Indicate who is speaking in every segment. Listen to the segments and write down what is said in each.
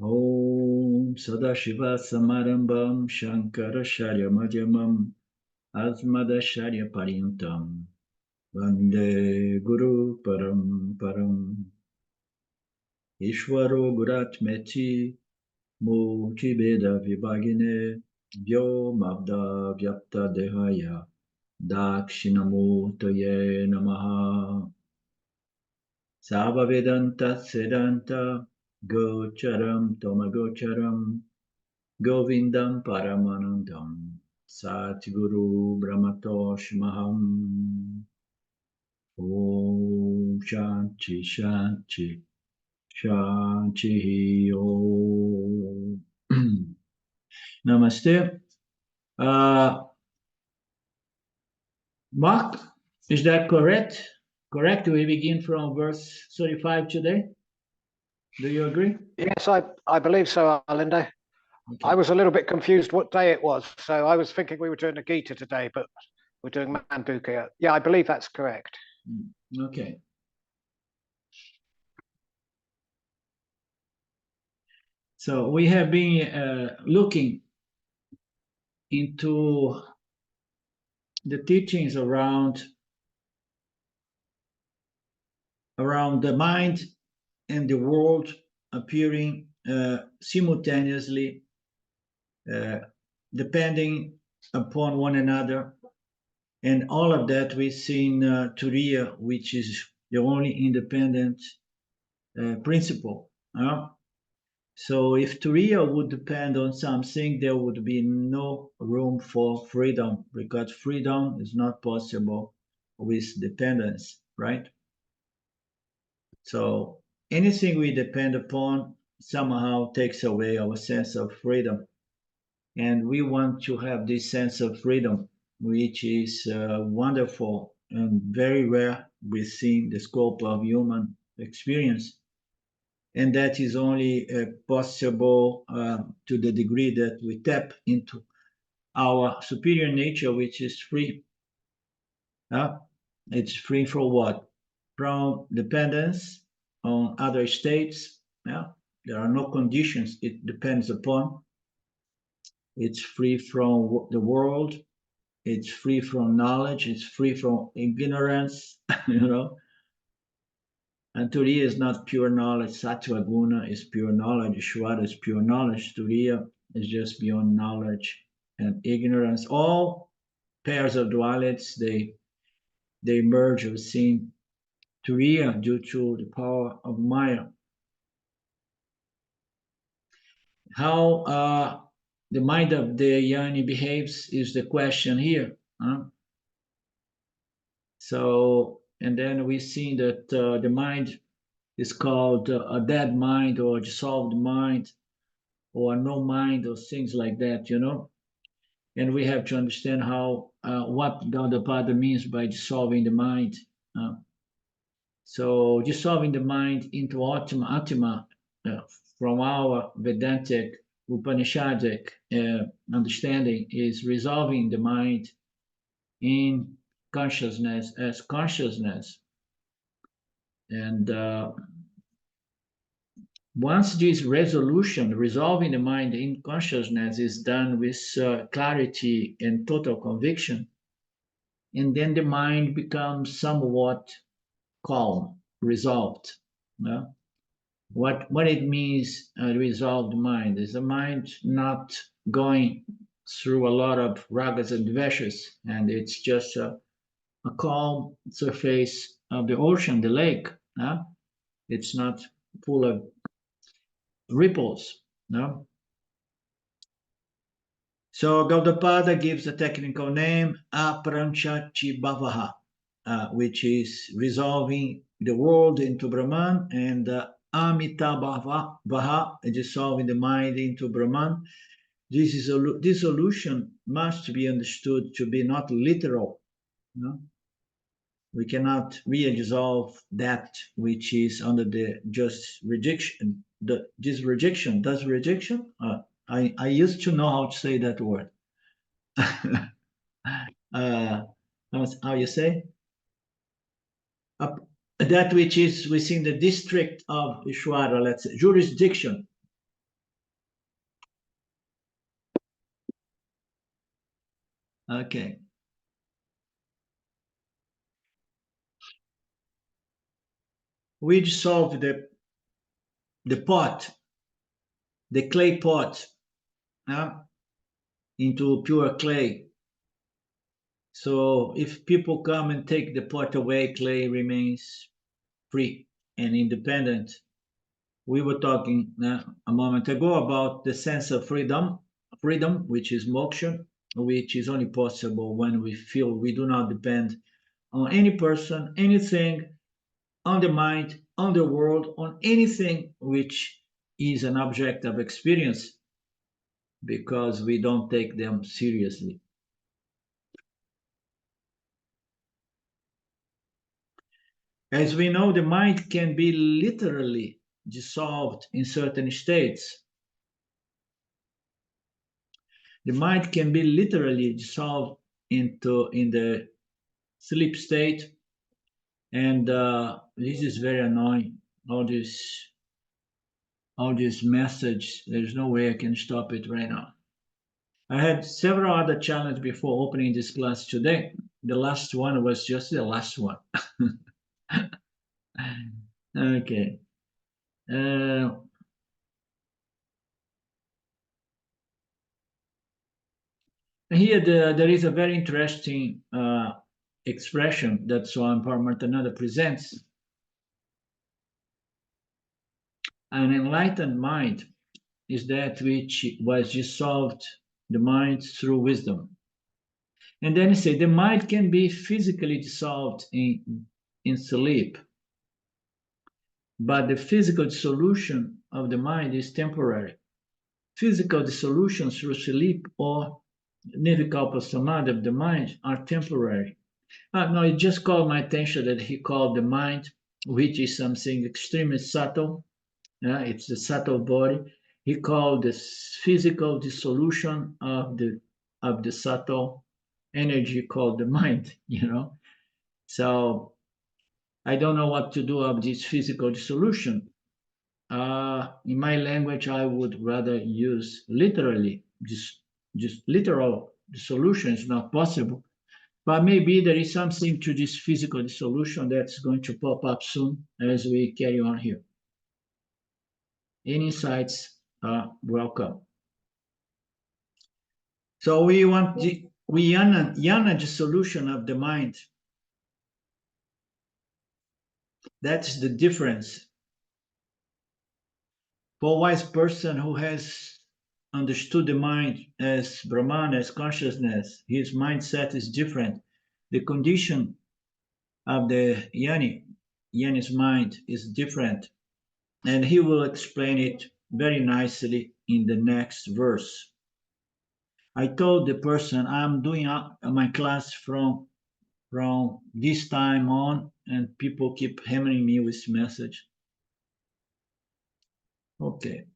Speaker 1: Om Sadashiva Samarambam Shankara Sharya Madhyamam Asmadasharya Paryantam Vande Guru Param Param Ishwaro Guratmeti Murti Veda Vibhagine Vyo Mabda Vyapta Dehaya Dakshinamurtaye Namaha Sava Vedanta Sedanta Gocharam Tomagocharam Govindam Paramanandam Satguru Brahmatosh Maham Om Shanti Shanti Shanti Om Namaste. Mark, is that correct? Correct? We begin from verse 35 today. Do you agree?
Speaker 2: Yes, I believe so, Arlindo.
Speaker 1: Okay.
Speaker 2: I was a little bit confused what day it was, so I was thinking we were doing the Gita today, but we're doing Mandukya. Yeah, I believe that's correct.
Speaker 1: Okay. So we have been looking into the teachings around the mind and the world appearing simultaneously, depending upon one another, and all of that we see in Turiya, which is the only independent principle. So if Turiya would depend on something, there would be no room for freedom, because freedom is not possible with dependence, right? So anything we depend upon somehow takes away our sense of freedom. And we want to have this sense of freedom, which is wonderful and very rare within the scope of human experience. And that is only possible to the degree that we tap into our superior nature, which is free. It's free from what? From dependence on other states. There are no conditions it depends upon. It's free from the world. It's free from knowledge. It's free from ignorance. And Turiya is not pure knowledge. Sattva Guna is pure knowledge. Ishvara is pure knowledge. Turiya is just beyond knowledge and ignorance. All pairs of dualities, they merge within Turiya due to the power of Maya. How the mind of the Yoni behaves is the question here. So, and then we see that the mind is called a dead mind or dissolved mind or no mind or things like that, And we have to understand how what Gaudapada means by dissolving the mind. So dissolving the mind into Atma from our Vedantic, Upanishadic understanding is resolving the mind in consciousness as consciousness. And once this resolution, resolving the mind in consciousness, is done with clarity and total conviction, and then the mind becomes somewhat calm, resolved. What it means, resolved mind, is a mind not going through a lot of ragas and dveshas, and it's just a calm surface of the ocean, the lake. It's not full of ripples. So Gaudapada gives a technical name, Apranchachibhavaha, which is resolving the world into Brahman, and Amitabhavaha, dissolving the mind into Brahman. This solution must be understood to be not literal. We cannot really dissolve that which is under the just rejection. This rejection, does rejection? I used to know how to say that word. How you say? That which is within the district of Ishvara, let's say, jurisdiction. Okay. We dissolve the pot, the clay pot, into pure clay. So if people come and take the pot away, clay remains free and independent. We were talking a moment ago about the sense of freedom, which is moksha, which is only possible when we feel we do not depend on any person, anything, on the mind, on the world, on anything which is an object of experience, because we don't take them seriously. As we know, the mind can be literally dissolved in certain states. The mind can be literally dissolved in the sleep state, and this is very annoying. All this message. There's no way I can stop it right now. I had several other challenges before opening this class today. The last one was just the last one. Okay. Here, there is a very interesting expression that Swami Paramarthananda presents. An enlightened mind is that which was dissolved the mind through wisdom. And then he said the mind can be physically dissolved in sleep, but the physical dissolution of the mind is temporary. Physical dissolution through sleep or nirvikalpa samadhi of the mind are temporary. No, it just called my attention that he called the mind, which is something extremely subtle. It's the subtle body. He called the physical dissolution of the subtle energy called the mind. So I don't know what to do of this physical dissolution. In my language, I would rather use literally. Just literal dissolution is not possible. But maybe there is something to this physical dissolution that's going to pop up soon as we carry on here. Any insights are welcome. So we want yana dissolution of the mind. That's the difference. For a wise person who has understood the mind as Brahman, as consciousness, his mindset is different. The condition of the Yani's mind is different. And he will explain it very nicely in the next verse. I told the person I'm doing my class from this time on, and people keep hammering me with message. Okay.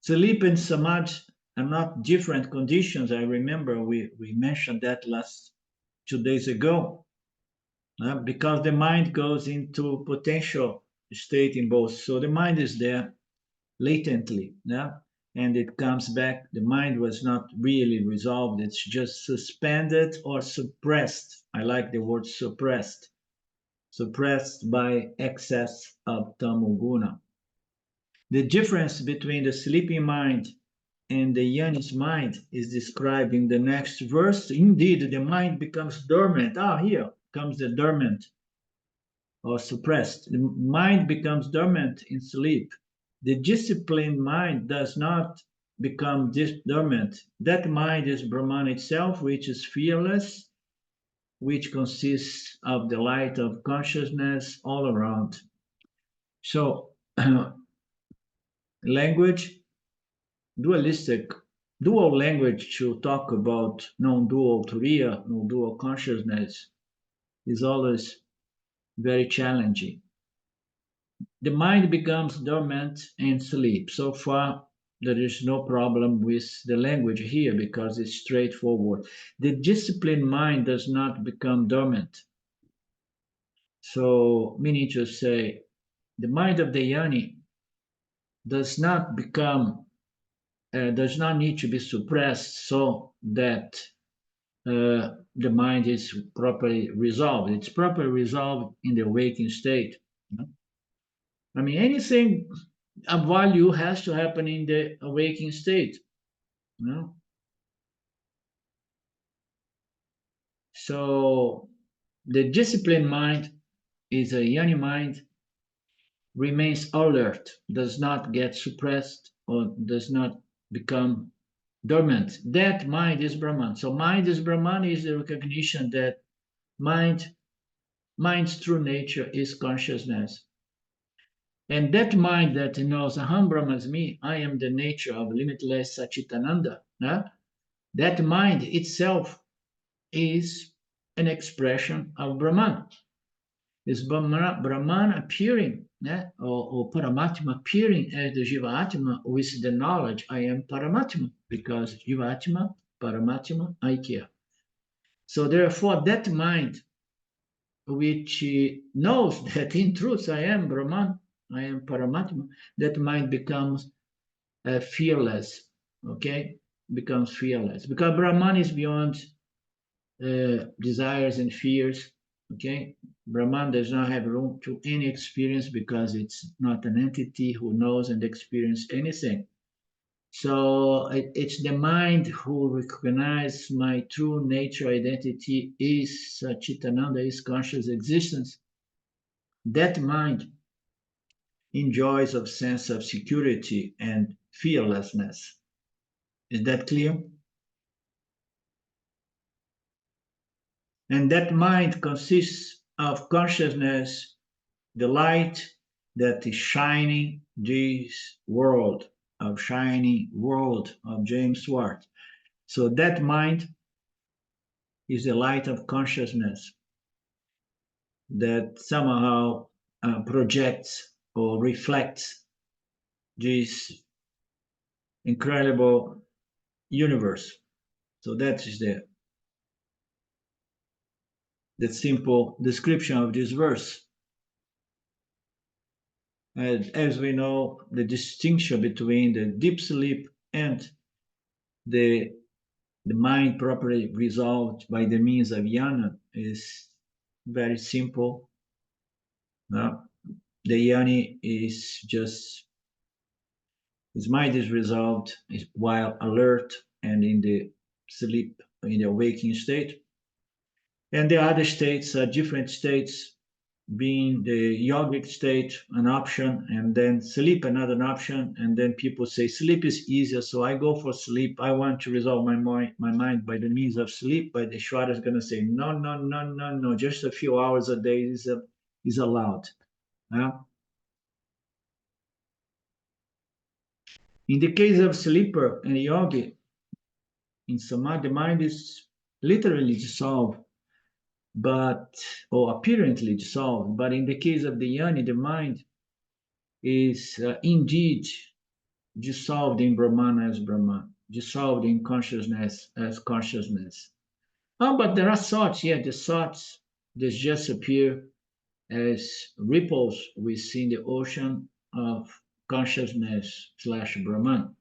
Speaker 1: Sleep and samadhi are not different conditions. I remember we mentioned that last 2 days ago, because the mind goes into potential state in both. So the mind is there latently, and it comes back. The mind was not really resolved. It's just suspended or suppressed. I like the word suppressed by excess of tamoguna. The difference between the sleeping mind and the Yani's mind is described in the next verse. Indeed, the mind becomes dormant. Here comes the dormant or suppressed. The mind becomes dormant in sleep. The disciplined mind does not become dormant. That mind is Brahman itself, which is fearless, which consists of the light of consciousness all around. So, language, dual language to talk about non-dual turiya, non-dual consciousness is always very challenging. The mind becomes dormant in sleep. So far, there is no problem with the language here because it's straightforward. The disciplined mind does not become dormant. So, meaning to say, the mind of the Yani does not become, does not need to be suppressed so that the mind is properly resolved. It's properly resolved in the waking state. I mean, anything of value has to happen in the awakening state. So the disciplined mind is a yoni mind, remains alert, does not get suppressed or does not become dormant. That mind is Brahman. So mind is Brahman is the recognition that mind's true nature is consciousness. And that mind that knows Aham Brahmasmi, I am the nature of limitless Satchitananda, that mind itself is an expression of Brahman. Is Brahman appearing, or Paramatma appearing as the Jiva-Atma with the knowledge I am Paramatma, because Jiva-Atma, Paramatma, Aikya. So therefore that mind which knows that in truth I am Brahman, I am Paramatma, that mind becomes fearless, okay? Becomes fearless. Because Brahman is beyond desires and fears, okay? Brahman does not have room to any experience because it's not an entity who knows and experiences anything. So it's the mind who recognizes my true nature identity is Satchitananda, is conscious existence. That mind enjoys a sense of security and fearlessness. Is that clear? And that mind consists of consciousness, the light that is shining this world, of shining world of James Swart. So that mind is the light of consciousness that somehow projects or reflects this incredible universe. So that is the simple description of this verse. And as we know, the distinction between the deep sleep and the mind properly resolved by the means of jnana is very simple. The jnani is just, his mind is resolved while alert and in the sleep, in the waking state. And the other states are different states, being the yogic state an option, and then sleep another option. And then people say sleep is easier, so I go for sleep. I want to resolve my mind by the means of sleep. But the Shwara is going to say no, no, no, no, no. Just a few hours a day is allowed. In the case of sleeper and yogi, in samadhi, the mind is literally dissolved, or apparently dissolved. But in the case of the jnani, the mind is indeed dissolved in Brahman as Brahman, dissolved in consciousness as consciousness. Oh, but there are thoughts, the thoughts that just appear as ripples within the ocean of consciousness / Brahman.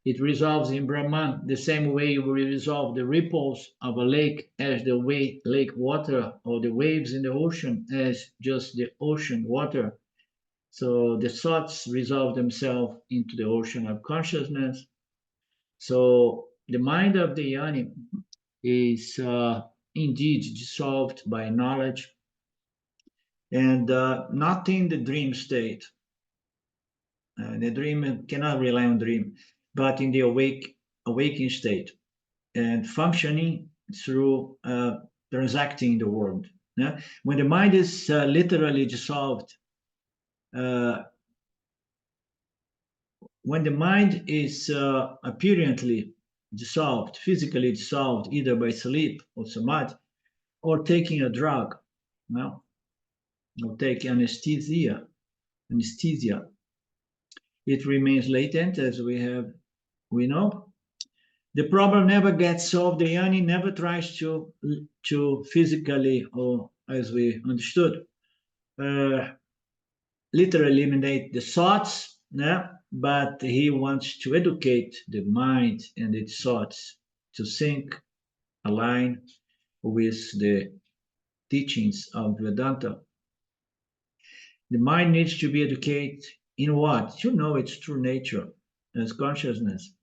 Speaker 1: It resolves in Brahman the same way you resolve the ripples of a lake as the lake water, or the waves in the ocean as just the ocean water. So the thoughts resolve themselves into the ocean of consciousness. So the mind of the jnani is indeed dissolved by knowledge, and not in the dream state. The dream cannot rely on dream, but in the awakening state, and functioning through transacting in the world. When the mind is literally dissolved, when the mind is apparently dissolved, physically dissolved, either by sleep or samadhi, or taking a drug, or taking anesthesia, it remains latent, as we know. The problem never gets solved. The jnani never tries to physically, or as we understood, literally eliminate the thoughts yeah, but he wants to educate the mind and its thoughts to think, align with the teachings of Vedanta. The mind needs to be educated in what? To know its true nature as consciousness.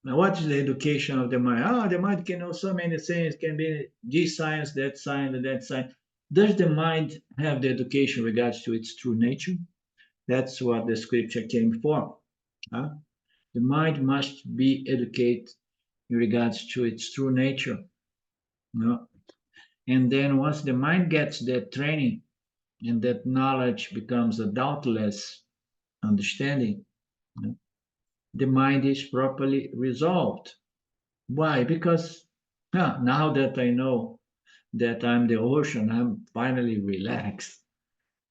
Speaker 1: Now, what is the education of the mind? Oh, the mind can know so many things, can be this science, that science, and that science. Does the mind have the education regards to its true nature? That's what the scripture came for. Huh? The mind must be educated in regards to its true nature. You know? And then once the mind gets that training and that knowledge becomes a doubtless understanding, you know, the mind is properly resolved. Why? Because now that I know that I'm the ocean, I'm finally relaxed.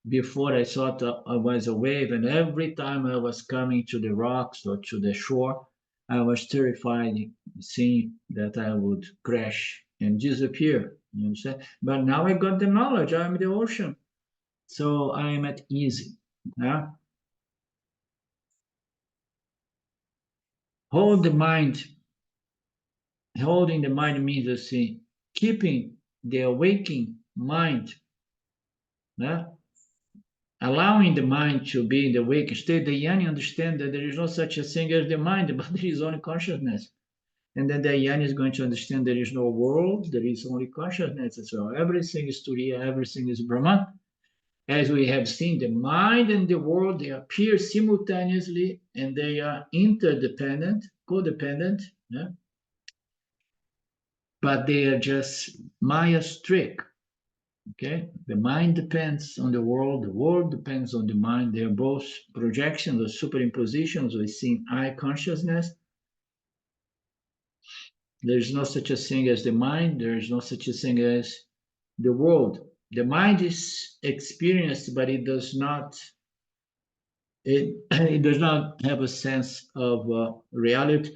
Speaker 1: Before I thought I was a wave, and every time I was coming to the rocks or to the shore, I was terrified, seeing that I would crash and disappear. You understand? But now I got the knowledge, I'm the ocean. So I'm at ease. Yeah? Hold the mind. Holding the mind means keeping the awaking mind. Yeah? Allowing the mind to be in the awake state. The Yanni understand that there is no such a thing as the mind, but there is only consciousness. And then the Yanni is going to understand there is no world, there is only consciousness as well. Everything is Turiya, everything is Brahman. As we have seen, the mind and the world, they appear simultaneously and they are interdependent, codependent, yeah? But they are just Maya's trick. Okay, the mind depends on the world depends on the mind. They are both projections or superimpositions within I consciousness. There is no such a thing as the mind, there is no such a thing as the world. The mind is experienced, but it does not have a sense of reality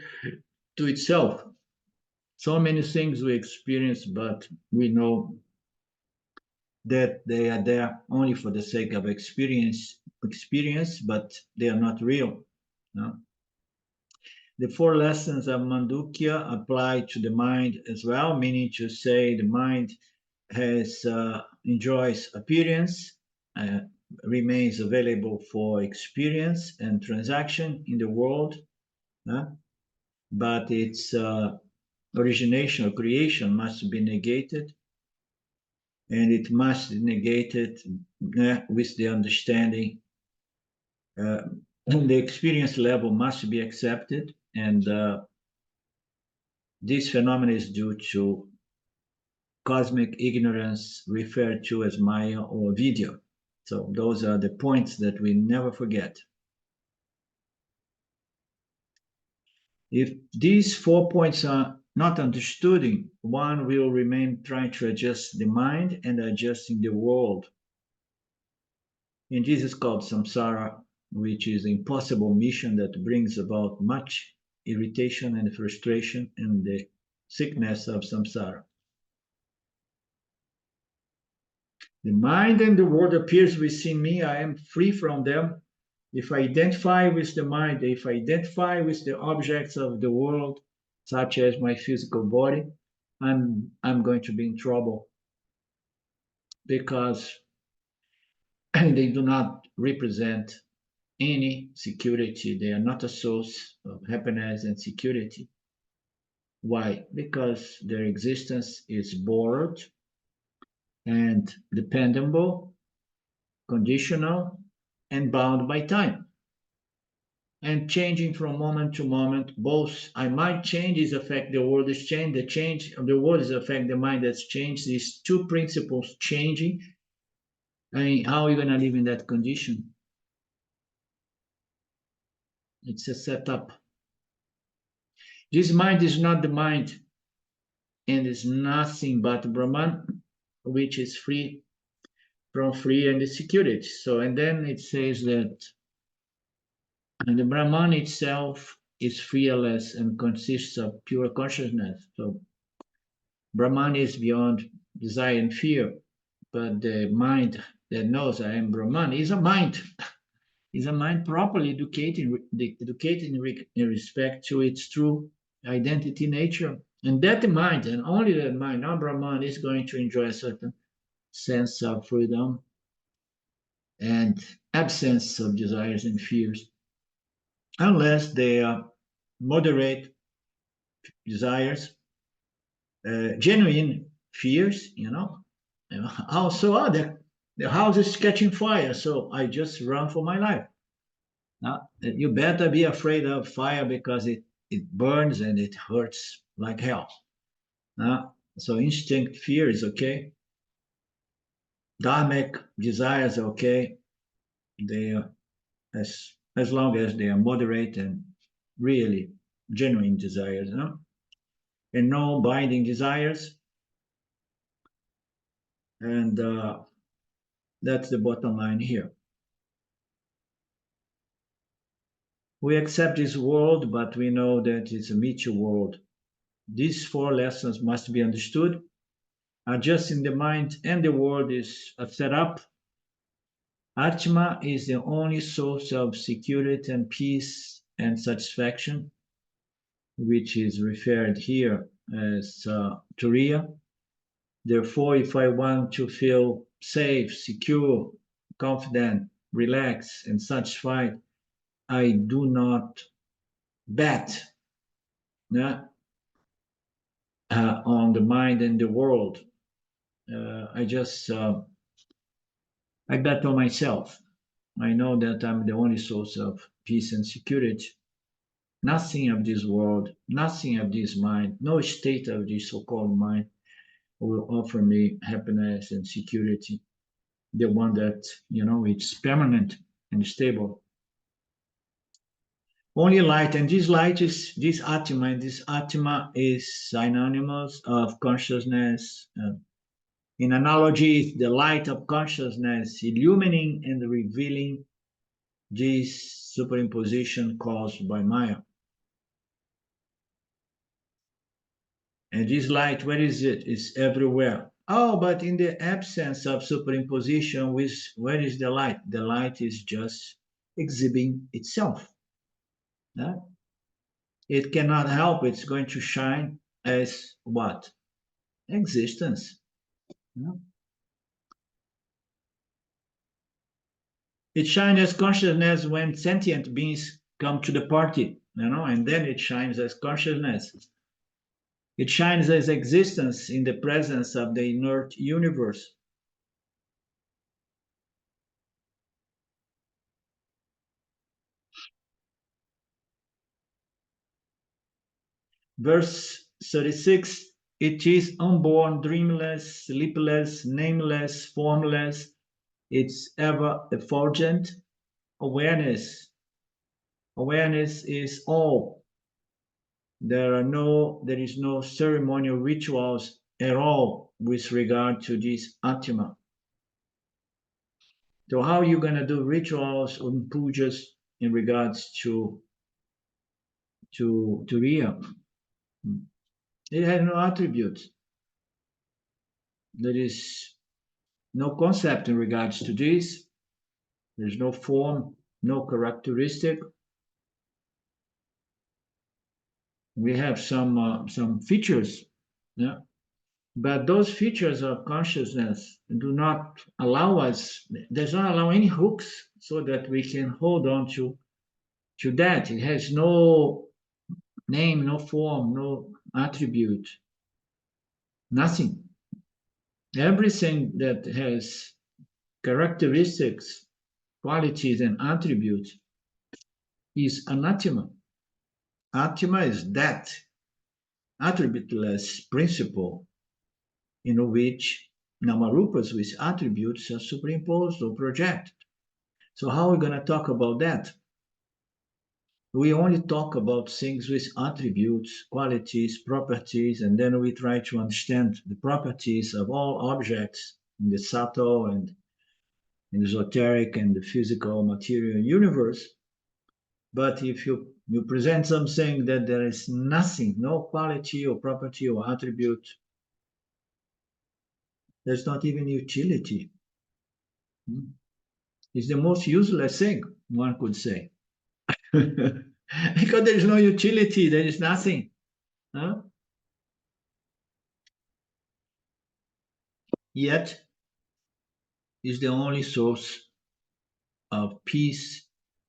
Speaker 1: to itself. So many things we experience, but we know that they are there only for the sake of experience, but they are not real. No? The four lessons of Mandukya apply to the mind as well, meaning to say the mind has enjoys appearance, uh, remains available for experience and transaction in the world, but its origination or creation must be negated, and it must be negated with the understanding. The experience level must be accepted, and this phenomenon is due to cosmic ignorance referred to as Maya or Vidya. So those are the points that we never forget. If these 4 points are not understood, one will remain trying to adjust the mind and adjusting the world. And this is called samsara, which is an impossible mission that brings about much irritation and frustration and the sickness of samsara. The mind and the world appears within me. I am free from them. If I identify with the mind, if I identify with the objects of the world, such as my physical body, I'm going to be in trouble because they do not represent any security. They are not a source of happiness and security. Why? Because their existence is borrowed and dependable, conditional, and bound by time. And changing from moment to moment, both I might change is affect the world is changed, the change of the world is affect the mind that's changed. These two principles changing. I mean, how are you going to live in that condition? It's a setup. This mind is not the mind and is nothing but Brahman, which is free from free and the security. So, and then it says that and the Brahman itself is fearless and consists of pure consciousness. So Brahman is beyond desire and fear, but the mind that knows I am Brahman is a mind. is a mind properly educated in respect to its true identity nature. And that mind, and only that mind, non-Brahman, is going to enjoy a certain sense of freedom and absence of desires and fears, unless they are moderate desires, genuine fears, Also, the house is catching fire, so I just run for my life. Now, you better be afraid of fire because it burns and it hurts like hell. So instinct fear is okay. Dharmic desires are okay. They are as long as they are moderate and really genuine desires, and no binding desires. And that's the bottom line here. We accept this world, but we know that it's a mutual world. These 4 lessons must be understood. Adjusting the mind and the world is a setup. Atma is the only source of security and peace and satisfaction, which is referred here as Turiya. Therefore, if I want to feel safe, secure, confident, relaxed, and satisfied, I do not bet on the mind and the world. I bet on myself. I know that I'm the only source of peace and security. Nothing of this world, nothing of this mind, no state of this so-called mind will offer me happiness and security. The one that, it's permanent and stable. Only light, and this light is this Atma, and this Atma is synonymous of consciousness. In analogy, the light of consciousness illumining and revealing this superimposition caused by Maya. And this light, where is it? It's everywhere. Oh, but in the absence of superimposition, where is the light? The light is just exhibiting itself. It cannot help, it's going to shine as what? Existence. It shines as consciousness when sentient beings come to the party, and then it shines as consciousness. It shines as existence in the presence of the inert universe. Verse 36, it is unborn, dreamless, sleepless, nameless, formless. It's ever effulgent. Awareness is all. There is no ceremonial rituals at all with regard to this Atma. So how are you going to do rituals or pujas in regards to Riya? It has no attributes. There is no concept in regards to this. There's no form, no characteristic. We have some features, but those features of consciousness do not allow us, does not allow any hooks so that we can hold on to that. It has no name, no form, no attribute, nothing. Everything that has characteristics, qualities, and attributes is anathema. Atma is that attributeless principle in which namarupas with attributes are superimposed or projected. So how are we going to talk about that? We only talk about things with attributes, qualities, properties, and then we try to understand the properties of all objects in the subtle and in the esoteric and the physical material universe. But if you present something that there is nothing, no quality or property or attribute, there's not even utility. It's the most useless thing. one could say. Because there is no utility, there is nothing. Huh? Yet is the only source of peace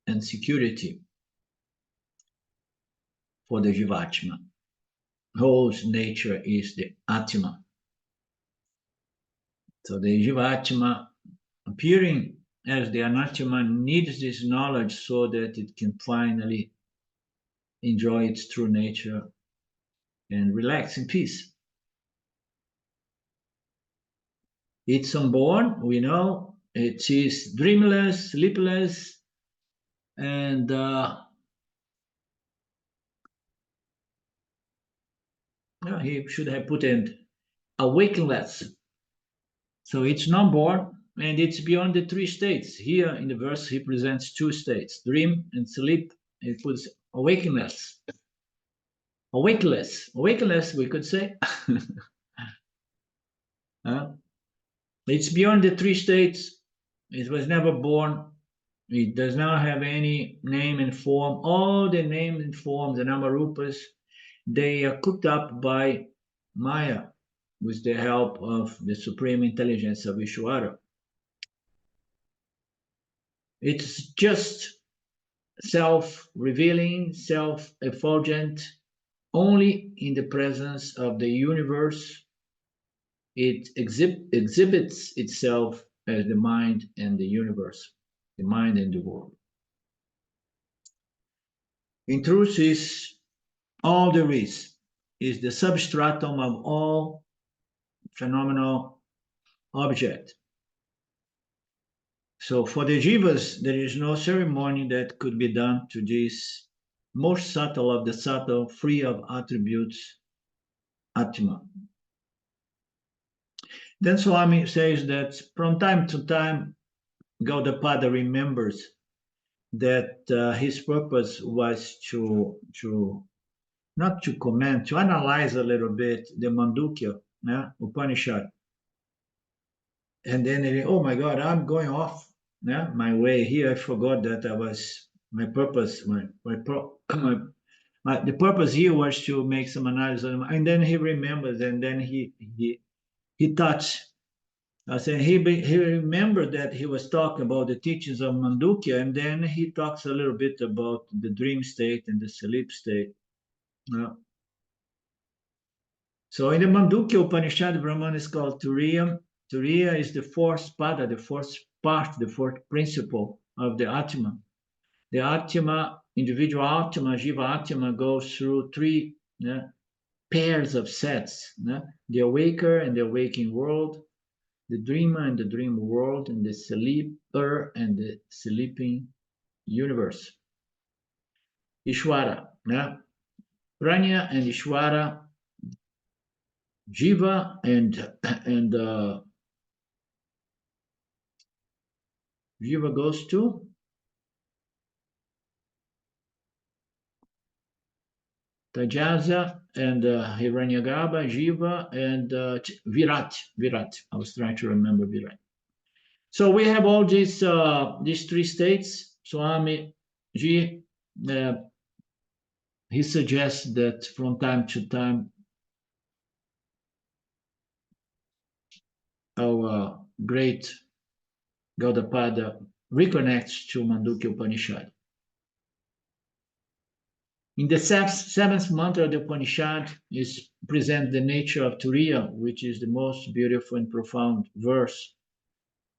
Speaker 1: and security for the Jivatma, whose nature is the Atma. So the Jivatma, appearing as the Anatma, needs this knowledge so that it can finally enjoy its true nature and relax in peace. It's unborn, we know, it is dreamless, sleepless, and he should have put in awakenless. So it's non-born, and it's beyond the three states. Here in the verse, he presents two states, dream and sleep. He puts awakenless. Awakenless, we could say. It's beyond the three states. It was never born. It does not have any name and form. All the names and forms, the Namarupas, they are cooked up by Maya with the help of the supreme intelligence of Ishvara. It's just self-revealing, self-effulgent. Only in the presence of the universe it exhibits itself as the mind and the universe, the mind and the world. In truth, is all there is the substratum of all phenomenal object. So for the jivas, there is no ceremony that could be done to this most subtle of the subtle, free of attributes, Atma. Then Swami says that from time to time, Gaudapada remembers that his purpose was to not to comment, to analyze a little bit the Mandukya Upanishad. And then, oh my God, I'm going off my way here. I forgot that I was, my purpose, the purpose here was to make some analysis. And then he remembers, and then he touched. I said he remembered that he was talking about the teachings of Mandukya, and then he talks a little bit about the dream state and the sleep state. So in the Mandukya Upanishad, Brahman is called Turiya. Turiya is the fourth pada, the fourth part, the fourth principle of the Atma. The Atma, individual Atma, Jiva Atma, goes through three pairs of sets. The awaker and the waking world, the dreamer and the dream world, and the sleeper and the sleeping universe. Ishvara, Pranya and Ishvara, Jiva and Jiva goes to Tajaza and Hiranyagarbha, Jiva and Virat. I was trying to remember Virat. So we have all these three states. Swami Ji, he suggests that from time to time our great Gaudapada reconnects to Mandukya Upanishad. In the seventh mantra of the Upanishad is present the nature of Turiya, which is the most beautiful and profound verse,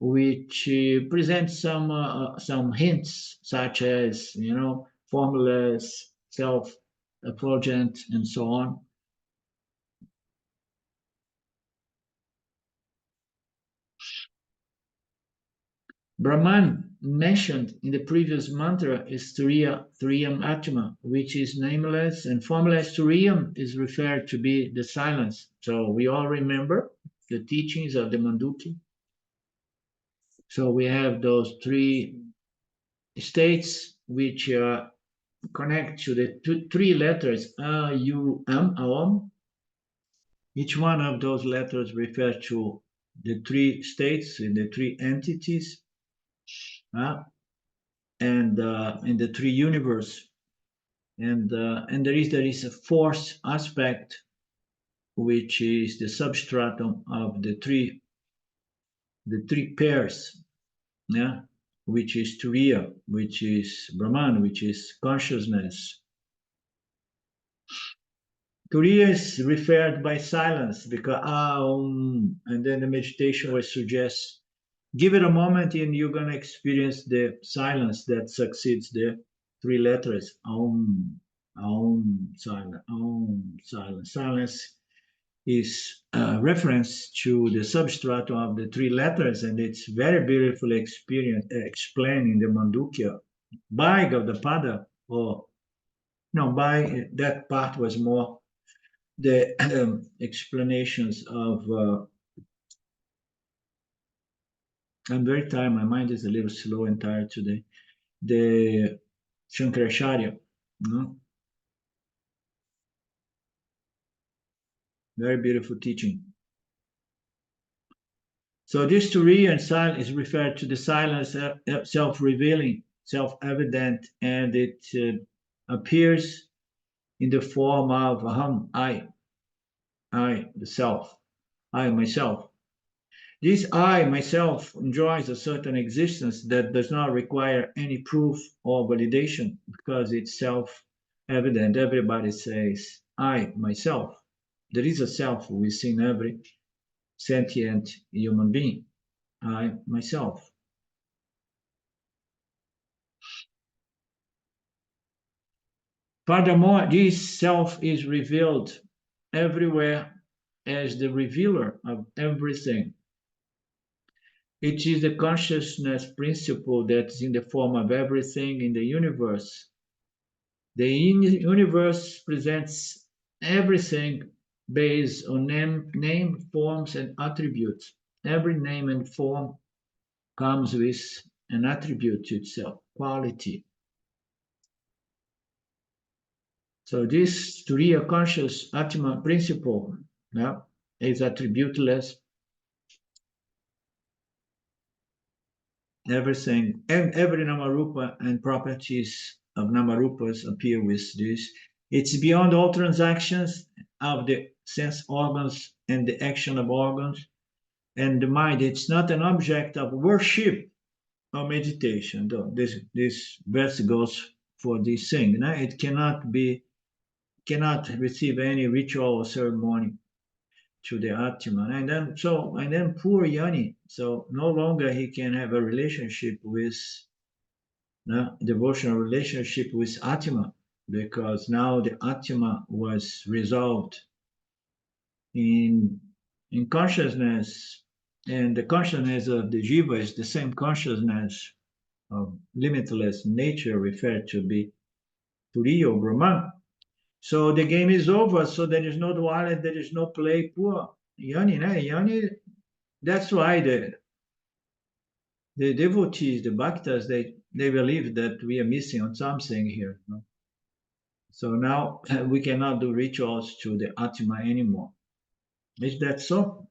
Speaker 1: which presents some hints, such as formulas, self-effulgent, and so on. Brahman mentioned in the previous mantra is Turiyam Atma, which is nameless, and formless Turiyam is referred to be the silence. So we all remember the teachings of the Mandukya. So we have those three states which connect to the three letters Aum. Each one of those letters refers to the three states and the three entities. and in the three universe, and there is a fourth aspect, which is the substratum of the three pairs, yeah, which is Turiya, which is Brahman, which is consciousness. Turiya is referred by silence because and then the meditation will suggest, give it a moment and you're going to experience the silence that succeeds the three letters. Silence, silence. Silence is a reference to the substratum of the three letters, and it's very beautifully explained in the Mandukya by Gaudapada, or no, by that part was more the explanations of. I'm very tired. My mind is a little slow and tired today. The Shankaracharya, no? Very beautiful teaching. So this Turiya and silence is referred to the silence, self-revealing, self-evident, and it appears in the form of aham, I, the self, I, myself. This I, myself, enjoys a certain existence that does not require any proof or validation because it's self-evident. Everybody says, I, myself. There is a self within every sentient human being. I, myself. Furthermore, this self is revealed everywhere as the revealer of everything. It is the consciousness principle that's in the form of everything in the universe. The universe presents everything based on name, forms, and attributes. Every name and form comes with an attribute to itself, quality. So this Turiya conscious Atma principle, yeah, is attributeless. Everything, and every Namarupa and properties of Namarupas appear with this. It's beyond all transactions of the sense organs and the action of organs and the mind. It's not an object of worship or meditation, though this verse goes for this thing. No? It cannot receive any ritual or ceremony to the Atman. And then poor Yani, so no longer he can have a relationship with devotional relationship with Atma, because now the Atma was resolved in consciousness, and the consciousness of the Jiva is the same consciousness of limitless nature referred to be Turiya Brahman. So the game is over. So there is no duality, there is no play. Poor Yani, Yani. That's why the devotees, the bhaktas, they believe that we are missing on something here. No? So now we cannot do rituals to the Atma anymore. Is that so?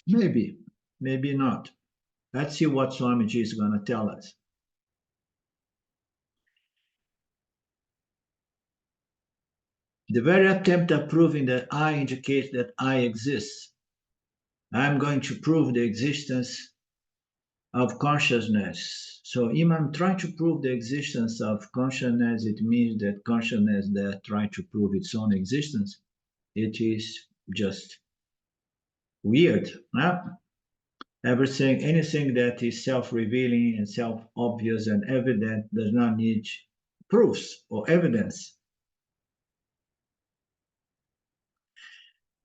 Speaker 1: Maybe, maybe not. Let's see what Swamiji is going to tell us. The very attempt at proving that I indicates that I exist. I'm going to prove the existence of consciousness. So if I'm trying to prove the existence of consciousness, it means that consciousness that tries to prove its own existence, it is just weird. Huh? Everything, anything that is self-revealing and self-obvious and evident does not need proofs or evidence.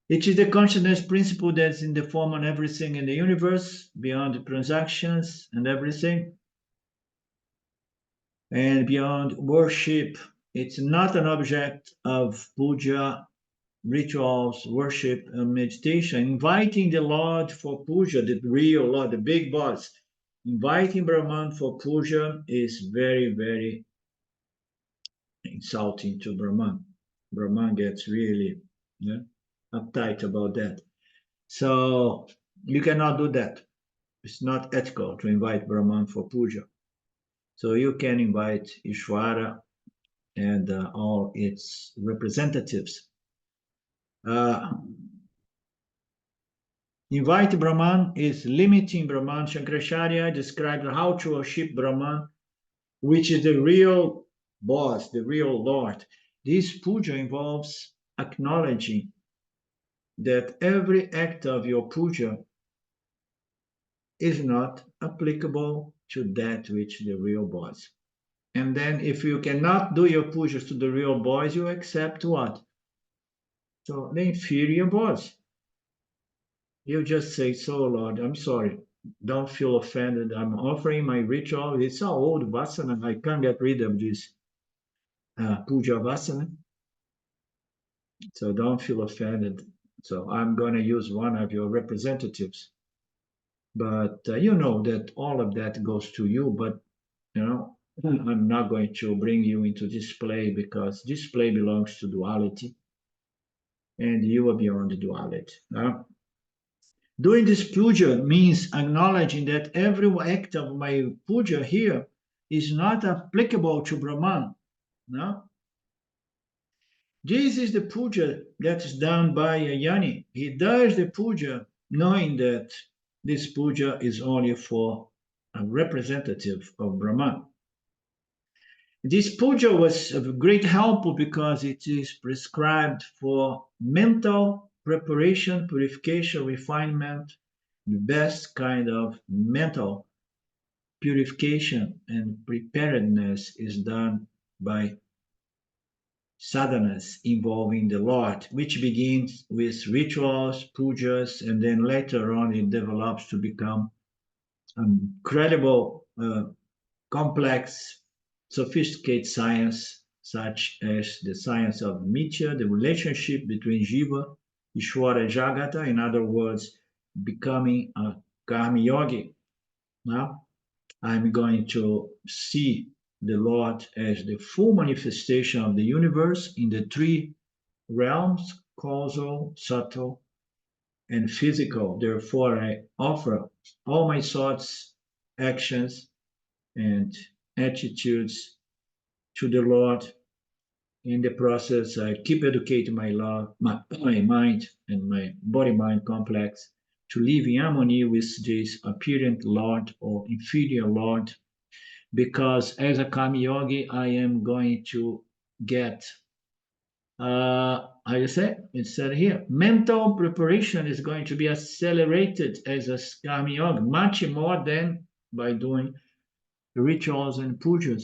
Speaker 1: It is the consciousness principle that's in the form of everything in the universe, beyond the transactions and everything, and beyond worship. It's not an object of puja, rituals, worship, and meditation. Inviting the Lord for puja, the real Lord, the big boss, inviting Brahman for puja is very, very insulting to Brahman. Brahman gets really uptight about that. So you cannot do that. It's not ethical to invite Brahman for puja. So you can invite Ishvara and all its representatives. Invite Brahman is limiting Brahman. Shankaracharya described how to worship Brahman, which is the real boss, the real Lord. This puja involves acknowledging that every act of your puja is not applicable to that which the real boss. And then if you cannot do your pujas to the real boss, you accept what? So the inferior boss. You just say, so Lord, I'm sorry. Don't feel offended. I'm offering my ritual. It's an old vasana. I can't get rid of this puja vasana. So don't feel offended. So I'm going to use one of your representatives. But you know that all of that goes to you. But, you know, I'm not going to bring you into display because display belongs to duality. And you are beyond the duality. Doing this puja means acknowledging that every act of my puja here is not applicable to Brahman. No? This is the puja that is done by a yani. He does the puja knowing that this puja is only for a representative of Brahman. This puja was of great help because it is prescribed for mental preparation, purification, refinement. The best kind of mental purification and preparedness is done by sadhanas involving the Lord, which begins with rituals, pujas, and then later on it develops to become an incredible, complex, sophisticated science, such as the science of Mithya, the relationship between Jiva, Ishvara, Jagata, in other words, becoming a karma yogi. Now, I'm going to see the Lord as the full manifestation of the universe in the three realms, causal, subtle, and physical. Therefore, I offer all my thoughts, actions, and attitudes to the Lord. In the process, I keep educating my mind and my body-mind complex to live in harmony with this apparent Lord or inferior Lord, because as a karma yogi, I am going to get, how you say, it said here, mental preparation is going to be accelerated as a karma yogi, much more than by doing rituals and pujas.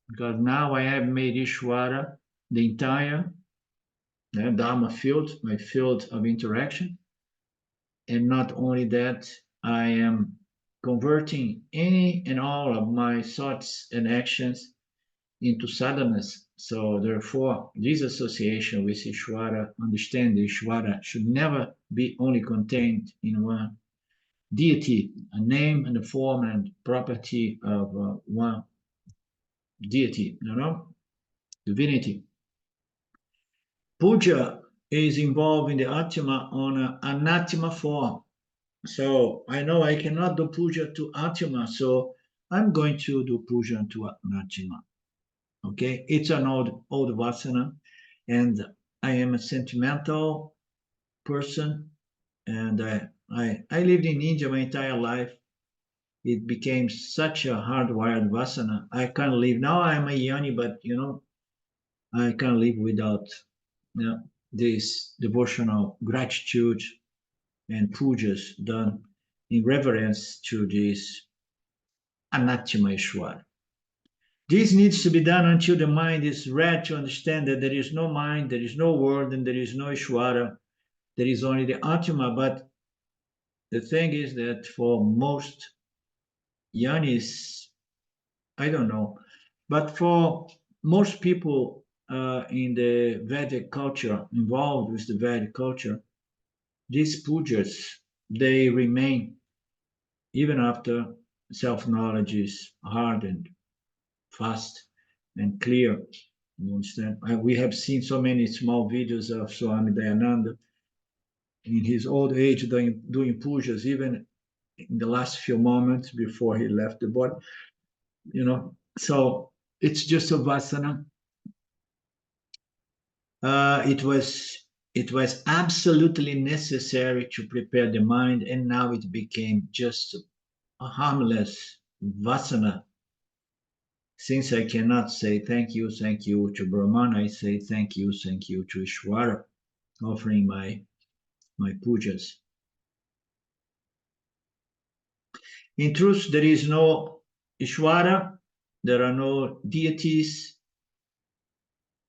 Speaker 1: Because now I have made Ishvara the entire Dharma field, my field of interaction. And not only that, I am converting any and all of my thoughts and actions into sadhanas. So therefore, this association with Ishvara, understand Ishvara should never be only contained in one deity, a name and a form and property of one deity, divinity. Puja is involved in the Atma on an Anatma form. So I know I cannot do puja to Atma, so I'm going to do puja to Anatma. Okay, it's an old vasana, and I am a sentimental person, and I lived in India my entire life. It became such a hardwired vasana. I can't live now. I'm a yani, but I can't live without this devotional gratitude and pujas done in reverence to this Anatma Ishwar. This needs to be done until the mind is ready to understand that there is no mind, there is no world, and there is no Ishwara. There is only the Atma. But the thing is that for most yanis, I don't know, but for most people in the Vedic culture, involved with the Vedic culture, these pujas, they remain even after self-knowledge is hard and fast and clear. You understand? We have seen so many small videos of Swami Dayananda in his old age doing pujas, even in the last few moments before he left the body. So it's just a vasana. It was absolutely necessary to prepare the mind, and now it became just a harmless vasana. Since I cannot say thank you to Brahman, I say thank you to Ishvara, offering my pujas. In truth, there is no Ishvara, there are no deities,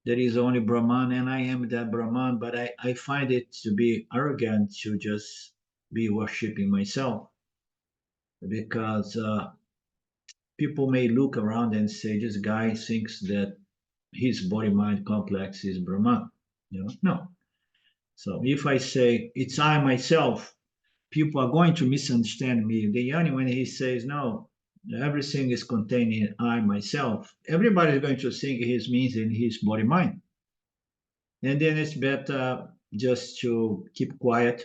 Speaker 1: there is only Brahman, and I am that Brahman, but I find it to be arrogant to just be worshipping myself, because people may look around and say, this guy thinks that his body-mind complex is Brahman. No. So if I say it's I myself, people are going to misunderstand me. The Yanni, when he says, no, everything is contained in I myself, everybody is going to think he means in his body-mind. And then it's better just to keep quiet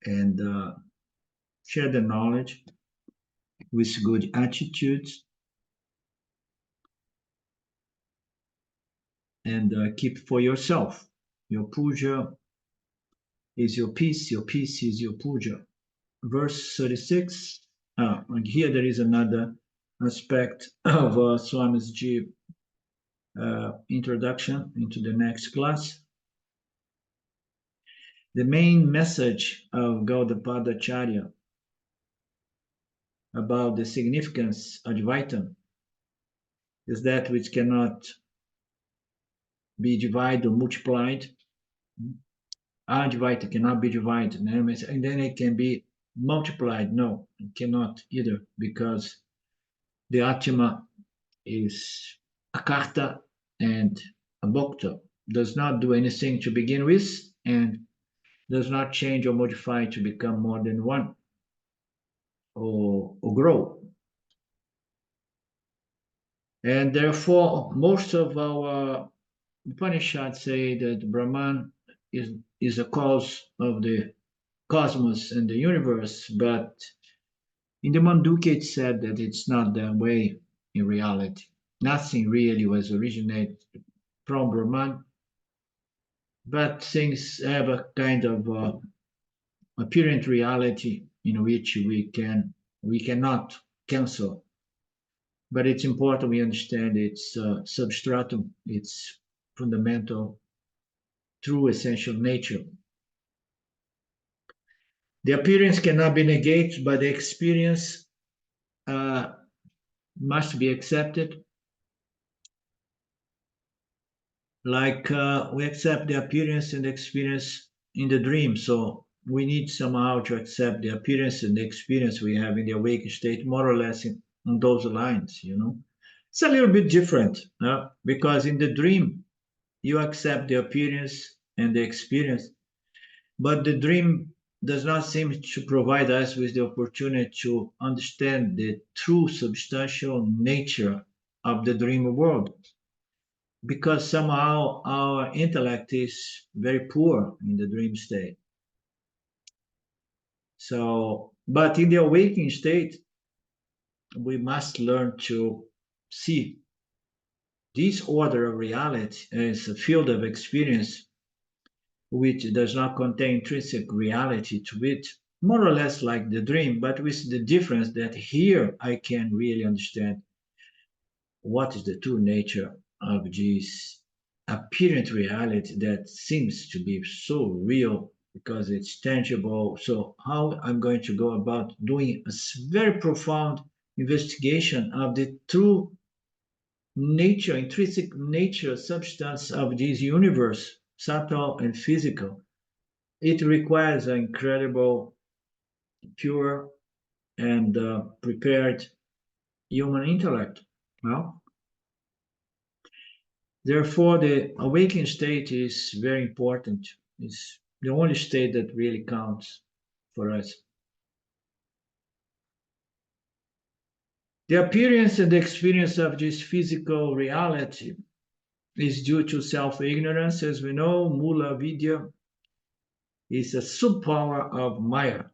Speaker 1: and share the knowledge with good attitudes, and keep for yourself. Your puja is your peace is your puja. Verse 36, and here there is another aspect of Swami's introduction into the next class. The main message of Gaudapadacharya about the significance of Advaita is that which cannot be divided or multiplied. Advaita cannot be divided, and then it can be multiplied. No, it cannot either, because the Atma is akarta and abhokta, does not do anything to begin with, and does not change or modify to become more than one, or grow. And therefore, most of our Upanishads say that Brahman is a cause of the cosmos and the universe, but in the Mandukya it said that it's not that way in reality. Nothing really was originated from Brahman, but things have a kind of apparent reality in which we cannot cancel. But it's important we understand its substratum, its fundamental, true, essential nature. The appearance cannot be negated, but the experience must be accepted. Like we accept the appearance and the experience in the dream. So we need somehow to accept the appearance and the experience we have in the awake state, more or less on those lines. It's a little bit different, because in the dream, you accept the appearance and the experience, but the dream does not seem to provide us with the opportunity to understand the true substantial nature of the dream world, because somehow our intellect is very poor in the dream state. So, but in the awakening state, we must learn to see this order of reality as a field of experience which does not contain intrinsic reality to it, more or less like the dream, but with the difference that here I can really understand what is the true nature of this apparent reality that seems to be so real because it's tangible. So how I'm going to go about doing a very profound investigation of the true nature, intrinsic nature, substance of this universe, subtle and physical. It requires an incredible, pure, and prepared human intellect. Well, therefore, the awakened state is very important. It's the only state that really counts for us. The appearance and the experience of this physical reality is due to self-ignorance. As we know, Mula Vidya is a subpower of Maya.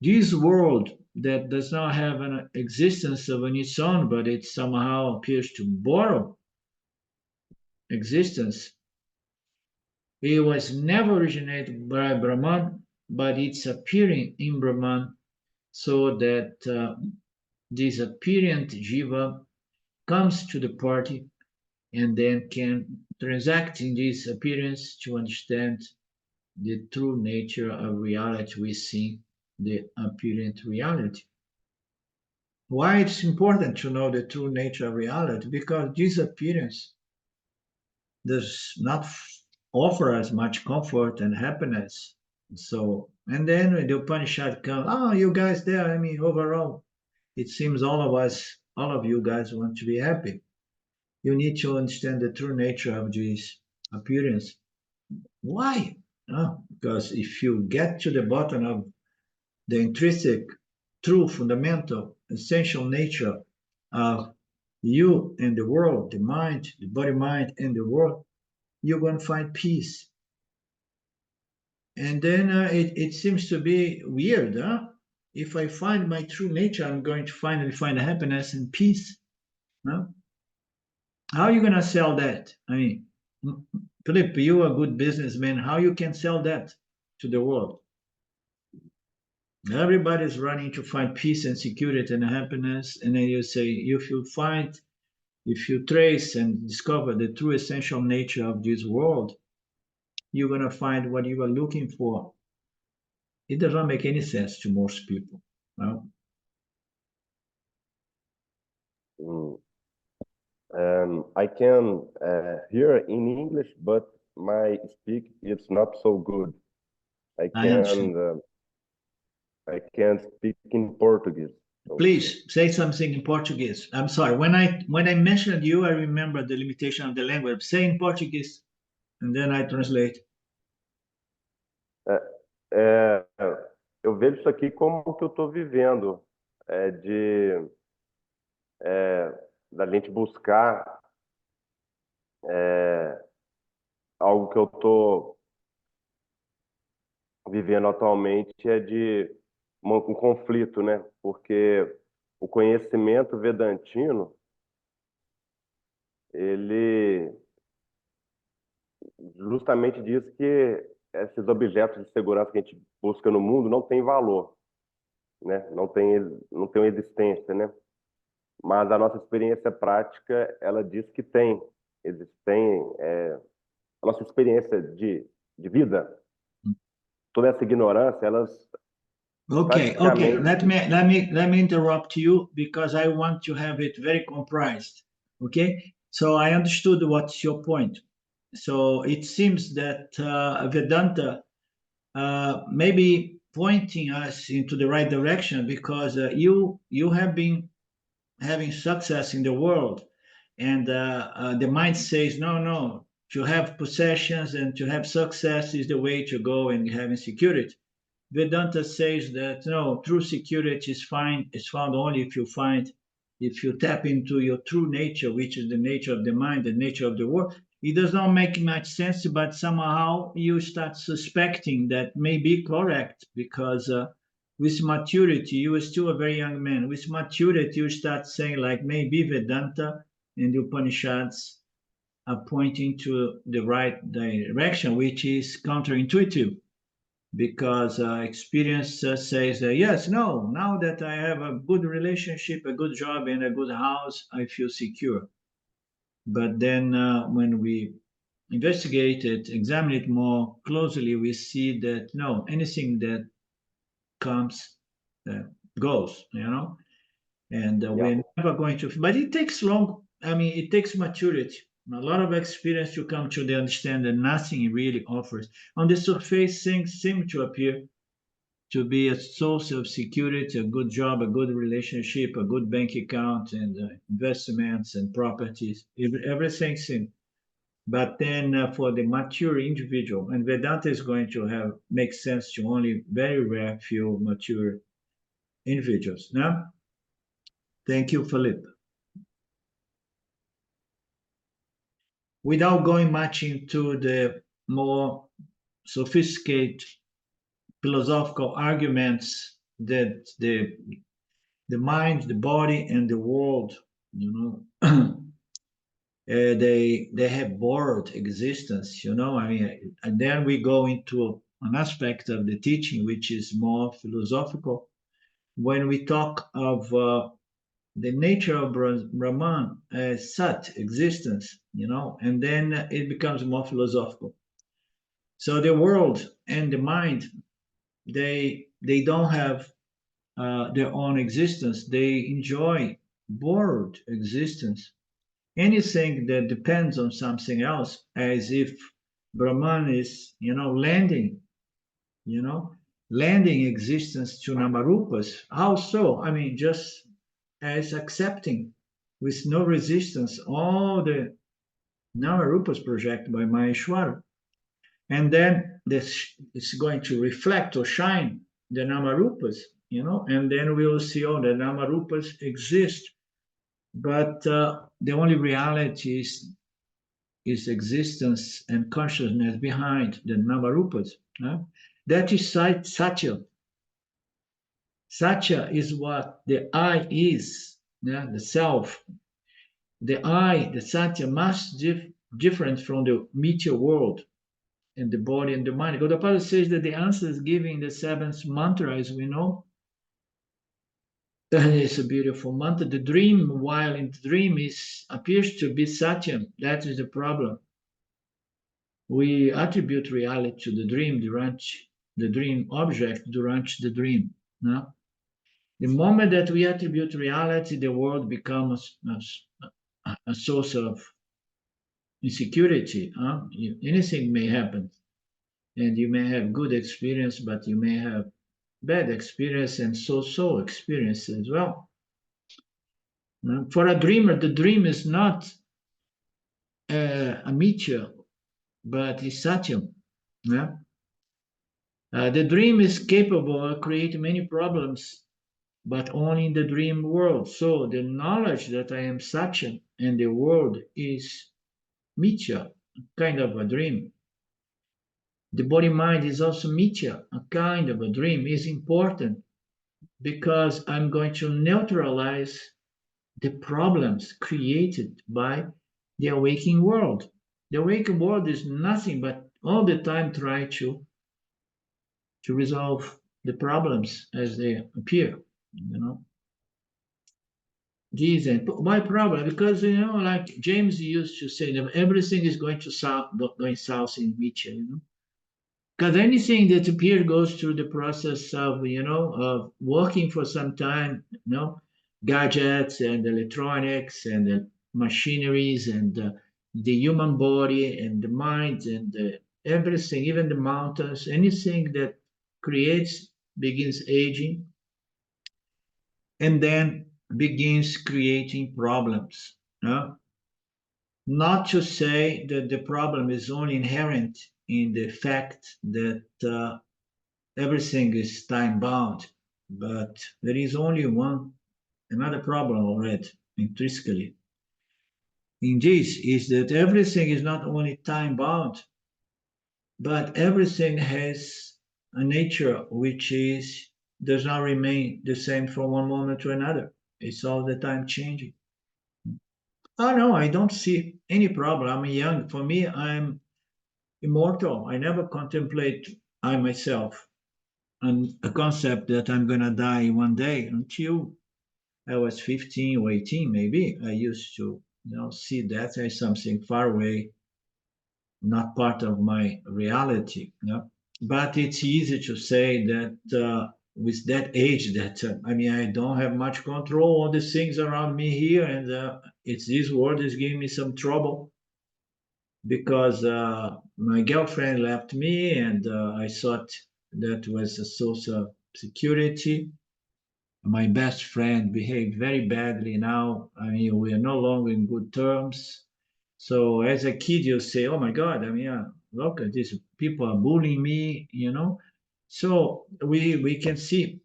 Speaker 1: This world that does not have an existence of its own, but it somehow appears to borrow existence. It was never originated by Brahman, but it's appearing in Brahman, so that this apparent jiva comes to the party and then can transact in this appearance to understand the true nature of reality we see, the apparent reality. Why it's important to know the true nature of reality? Because this appearance does not offer us much comfort and happiness. So, and then when the Upanishad comes, oh, you guys there, I mean, overall, it seems all of us, all of you guys want to be happy. You need to understand the true nature of this appearance. Why? Oh, because if you get to the bottom of the intrinsic, true, fundamental, essential nature of you and the world, the mind, the body, mind, and the world, you're going to find peace. And then it seems to be weird, huh? If I find my true nature, I'm going to finally find happiness and peace. No? How are you going to sell that? I mean, Philip, you're a good businessman. How you can sell that to the world? Everybody's running to find peace and security and happiness. And then you say, if you trace and discover the true essential nature of this world, you're going to find what you are looking for. It doesn't make any sense to most people. No?
Speaker 3: I can hear in English, but my speak it's not so good. I can speak in Portuguese. So.
Speaker 1: Please say something in Portuguese. I'm sorry. When I mentioned you, I remember the limitation of the language. Say in Portuguese, and then I translate.
Speaker 3: Eu vejo isso aqui como que eu estou vivendo, da gente buscar algo que eu estou vivendo atualmente de um conflito, né? Porque o conhecimento vedantino, ele justamente diz que esses objetos de segurança que a gente busca no mundo não têm valor, né? Não tem uma existência, né? Mas a nossa experiência prática, ela diz que tem a nossa experiência de vida, toda essa ignorância, elas
Speaker 1: Okay. Let me interrupt you because I want to have it very comprised. Okay. So I understood what's your point. So it seems that Vedanta may be pointing us into the right direction because you have been having success in the world, and the mind says no, to have possessions and to have success is the way to go and having security. Vedanta says that no, true security is found only if you tap into your true nature, which is the nature of the mind, the nature of the world. It does not make much sense, but somehow you start suspecting that may be correct because with maturity, you are still a very young man. With maturity, you start saying like maybe Vedanta and the Upanishads are pointing to the right direction, which is counterintuitive because experience says that yes, no, now that I have a good relationship, a good job, and a good house, I feel secure. But then when we investigate it, examine it more closely, we see that no, anything that comes goes, and we're never going to, but it takes long, it takes maturity, a lot of experience to come to the understand that nothing really offers. On the surface, things seem to appear to be a source of security, a good job, a good relationship, a good bank account, and investments and properties. Everything seems. But then for the mature individual, and Vedanta is going to make sense to only very rare few mature individuals. Now, thank you, Philip. Without going much into the more sophisticated philosophical arguments that the mind, the body, and the world, they have borrowed existence. I mean, and then we go into an aspect of the teaching which is more philosophical when we talk of the nature of Brahman as Sat, existence, and then it becomes more philosophical. So the world and the mind, they don't have their own existence. They enjoy borrowed existence. Anything that depends on something else, as if Brahman is, lending existence to Namarupas. How so? I mean, just as accepting with no resistance all the Namarupas projected by Maheshwara. And then this is going to reflect or shine the Namarupas, and then we will see, the Namarupas exist. But the only reality is existence and consciousness behind the Namarupas. That is Satya. Satya is what the I is, the self. The I, the Satya, must different from the meteor world and the body and the mind. Gaudapada says that the answer is given in the seventh mantra, as we know. That is a beautiful mantra. The dream, while in the dream appears to be Satyam, that is the problem. We attribute reality to the dream, the dream object, Durant the dream. No? The moment that we attribute reality, the world becomes a source of insecurity. Anything may happen, and you may have good experience, but you may have bad experience and so experience as well. For a dreamer, the dream is not a meteor, but is Satyam. The dream is capable of creating many problems, but only in the dream world. So the knowledge that I am Satyam and the world is Mithya, kind of a dream. The body-mind is also Mithya, a kind of a dream, is important because I'm going to neutralize the problems created by the awakening world. The awakening world is nothing but all the time try to resolve the problems as they appear, These and why problem? Because like James used to say, that everything is going south in Mithya, Because anything that appears goes through the process of of working for some time, gadgets and electronics and the machineries and the human body and the mind and everything, even the mountains, anything that creates begins aging and then begins creating problems. Not to say that the problem is only inherent in the fact that everything is time bound, but there is only another problem already intrinsically. In this is that everything is not only time bound, but everything has a nature which does not remain the same from one moment to another. It's all the time changing. Oh no, I don't see any problem. I'm young. For me, I'm immortal. I never contemplate I myself and a concept that I'm gonna die one day until I was 15 or 18, maybe. I used to, see that as something far away, not part of my reality. But it's easy to say that with that age, that I don't have much control on the things around me here, and this world is giving me some trouble because my girlfriend left me, and I thought that was a source of security. My best friend behaved very badly now. We are no longer in good terms. So as a kid, you say, oh my God, look at these people are bullying me, So we can see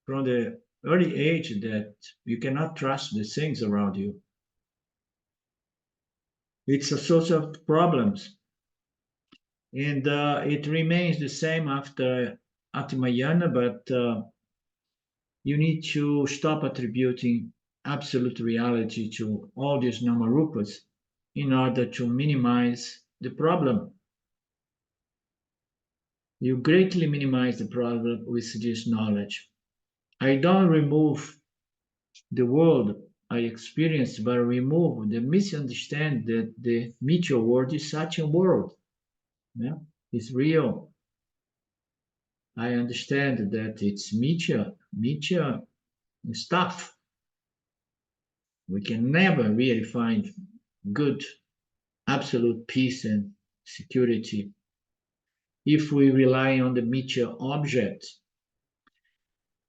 Speaker 1: from the early age that you cannot trust the things around you. It's a source of problems. And it remains the same after Mahayana, but you need to stop attributing absolute reality to all these namarupas in order to minimize the problem. You greatly minimize the problem with this knowledge. I don't remove the world I experienced, but remove the misunderstanding that the meteor world is such a world. Yeah? It's real. I understand that it's meteor stuff. We can never really find good, absolute peace and security if we rely on the meteor object.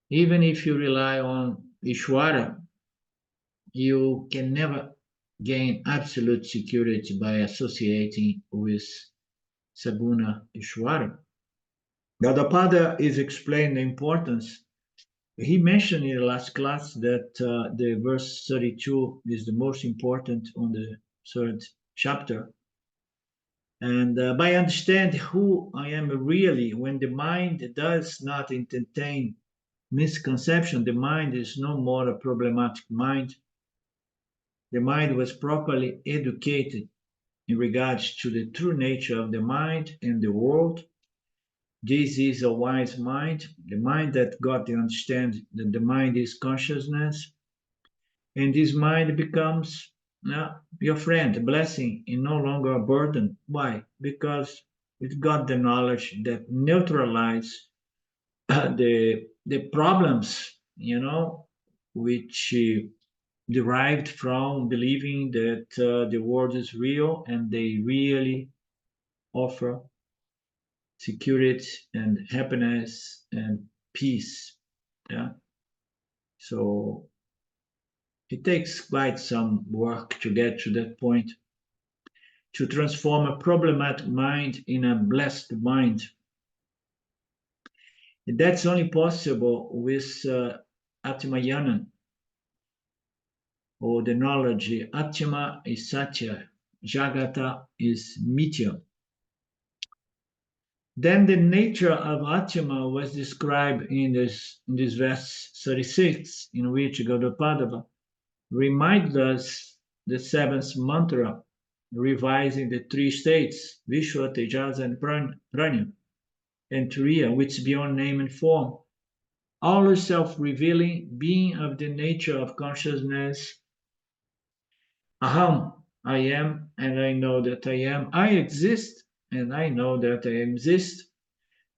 Speaker 1: Even if you rely on Ishwara, you can never gain absolute security by associating with Saguna Ishwara. Gaudapada is explaining the importance. He mentioned in the last class that the verse 32 is the most important on the third chapter. And by understanding who I am really, when the mind does not entertain misconception, the mind is no more a problematic mind. The mind was properly educated in regards to the true nature of the mind and the world. This is a wise mind, the mind that got to understand that the mind is consciousness, and this mind becomes your friend, a blessing, and no longer a burden. Why? Because it got the knowledge that neutralize the problems, which derived from believing that the world is real and they really offer security and happiness and peace. Yeah. So it takes quite some work to get to that point, to transform a problematic mind in a blessed mind. And that's only possible with Atmayanan, or the knowledge Atma is Satya, Jagata is Mithya. Then the nature of Atma was described in this verse 36, in which Gaudapada reminds us the seventh mantra, revising the three states, Vishwa, Tejas, and Prana, and Turiya, which is beyond name and form. Always self-revealing, being of the nature of consciousness. Aham, I am, and I know that I am. I exist, and I know that I exist.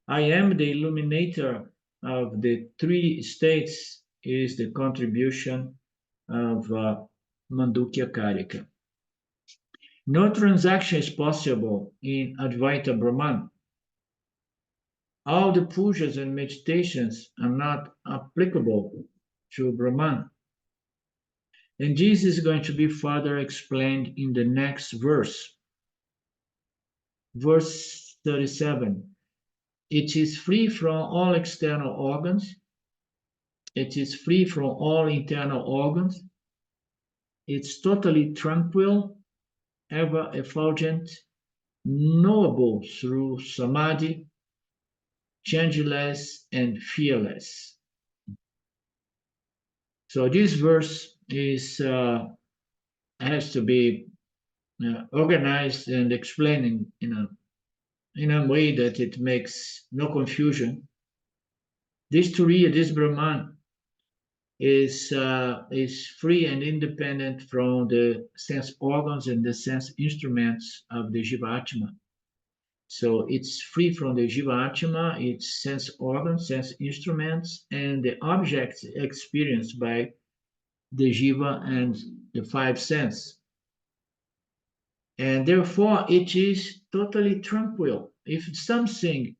Speaker 1: I am the illuminator of the three states, is the contribution of Mandukya Karika. No transaction is possible in Advaita Brahman. All the pujas and meditations are not applicable to Brahman. And this is going to be further explained in the next verse. Verse 37. It is free from all external organs. It is free from all internal organs. It's totally tranquil, ever effulgent, knowable through samadhi, changeless and fearless. So this verse is has to be organized and explained in a way that it makes no confusion. This Turiya, this Brahman, is free and independent from the sense organs and the sense instruments of the Jiva-Atma. So it's free from the Jiva-Atma, its sense organs, sense instruments, and the objects experienced by the Jiva and the five senses. And therefore, it is totally tranquil. If something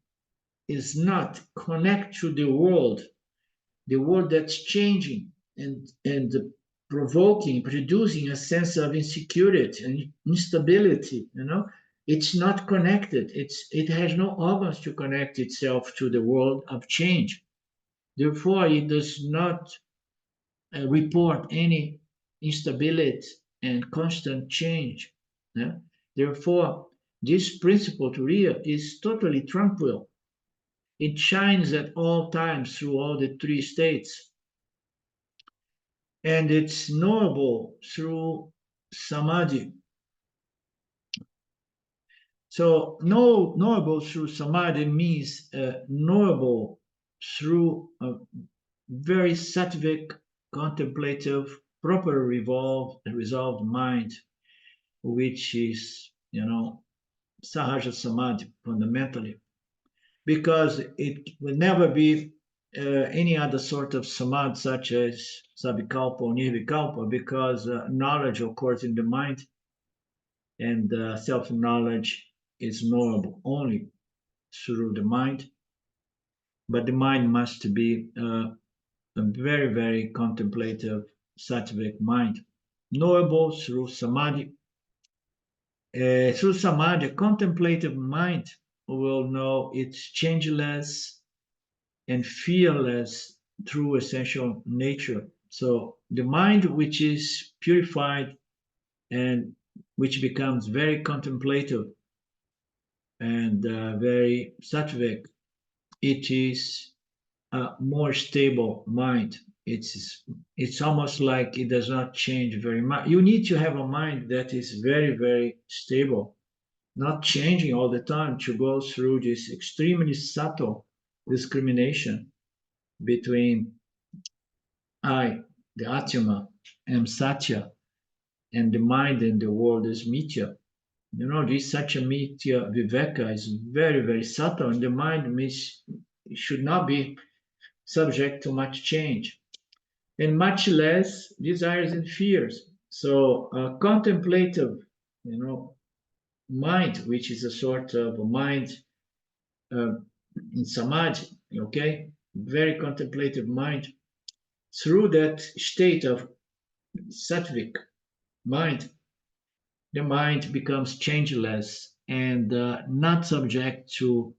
Speaker 1: is not connected to the world that's changing and provoking, producing a sense of insecurity and instability, it's not connected. It has no organs to connect itself to the world of change. Therefore, it does not report any instability and constant change. Yeah? Therefore, this principle Turiya is totally tranquil. It shines at all times through all the three states. and it's knowable through samadhi. So knowable through samadhi means knowable through a very sattvic, contemplative, proper resolved mind, which is, sahaja samadhi fundamentally, because it will never be any other sort of samadhi such as savikalpa or nirvikalpa, because knowledge occurs in the mind, and self-knowledge is knowable only through the mind. But the mind must be a very, very contemplative, sattvic mind, knowable through samadhi. Through samadhi, a contemplative mind will know its changeless and fearless true essential nature. So the mind which is purified and which becomes very contemplative and very sattvic, it is a more stable mind. It's almost like it does not change very much. You need to have a mind that is very, very stable, not changing all the time, to go through this extremely subtle discrimination between I, the Atma, am Satya, and the mind and the world is Mithya. This Satya Mithya Viveka is very, very subtle, and the mind should not be subject to much change, and much less desires and fears. So a contemplative, mind, which is a sort of a mind in samadhi, okay, very contemplative mind, through that state of sattvic mind, the mind becomes changeless and not subject to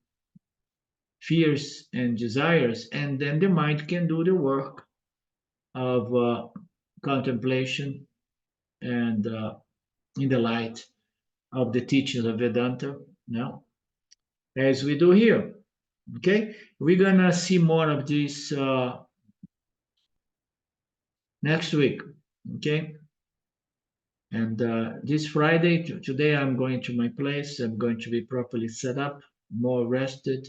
Speaker 1: fears and desires, and then the mind can do the work of contemplation and in the light of the teachings of Vedanta, as we do here. Okay, we're gonna see more of this next week. Okay, and this Friday, today, I'm going to my place. I'm going to be properly set up, more rested,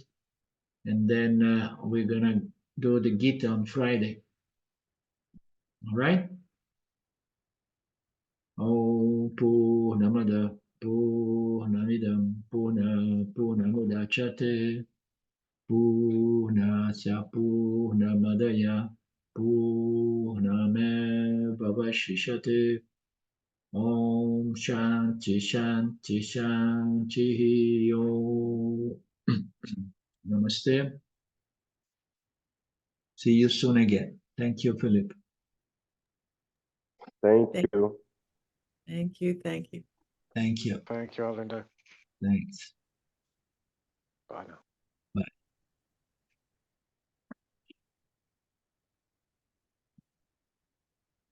Speaker 1: and then we're gonna do the Gita on Friday. All right. Om Purnamada Purnamidam Purnamudachyate Purnasya Purnamadaya Purnamevavashishyate. Om Shanti Shanti Shanti Om. Namaste. See you soon again. Thank you, Philip.
Speaker 3: Thank
Speaker 4: Thank
Speaker 3: you.
Speaker 4: Thank you. Thank you.
Speaker 1: Thank you.
Speaker 2: Thank you, Arlindo.
Speaker 1: Thanks.
Speaker 2: Bye now.